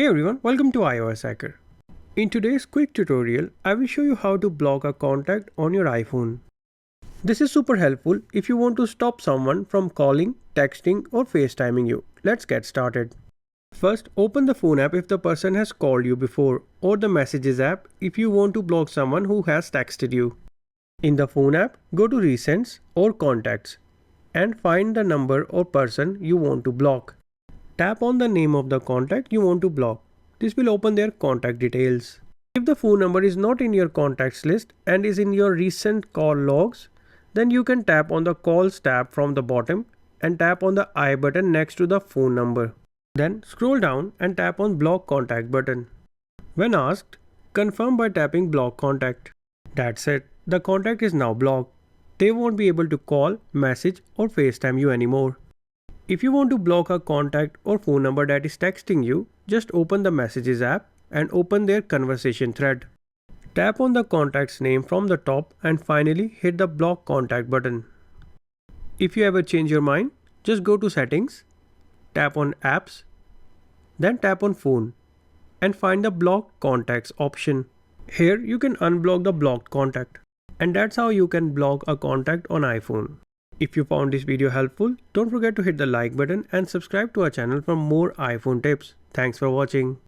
Hey everyone, welcome to iOS Hacker. In today's quick tutorial, I will show you how to block a contact on your iPhone. This is super helpful if you want to stop someone from calling, texting or FaceTiming you. Let's get started. First, open the phone app if the person has called you before, or the Messages app if you want to block someone who has texted you. In the phone app, go to Recents or Contacts and find the number or person you want to block. Tap on the name of the contact you want to block. This will open their contact details. If the phone number is not in your contacts list and is in your recent call logs, then you can tap on the Calls tab from the bottom and tap on the I button next to the phone number. Then scroll down and tap on Block Contact button. When asked, confirm by tapping Block Contact. That's it. The contact is now blocked. They won't be able to call, message or FaceTime you anymore. If you want to block a contact or phone number that is texting you, just open the Messages app and open their conversation thread. Tap on the contact's name from the top and finally hit the Block Contact button. If you ever change your mind, just go to Settings, tap on Apps, then tap on Phone and find the Block Contacts option. Here you can unblock the blocked contact. And that's how you can block a contact on iPhone. If you found this video helpful, don't forget to hit the like button and subscribe to our channel for more iPhone tips. Thanks for watching.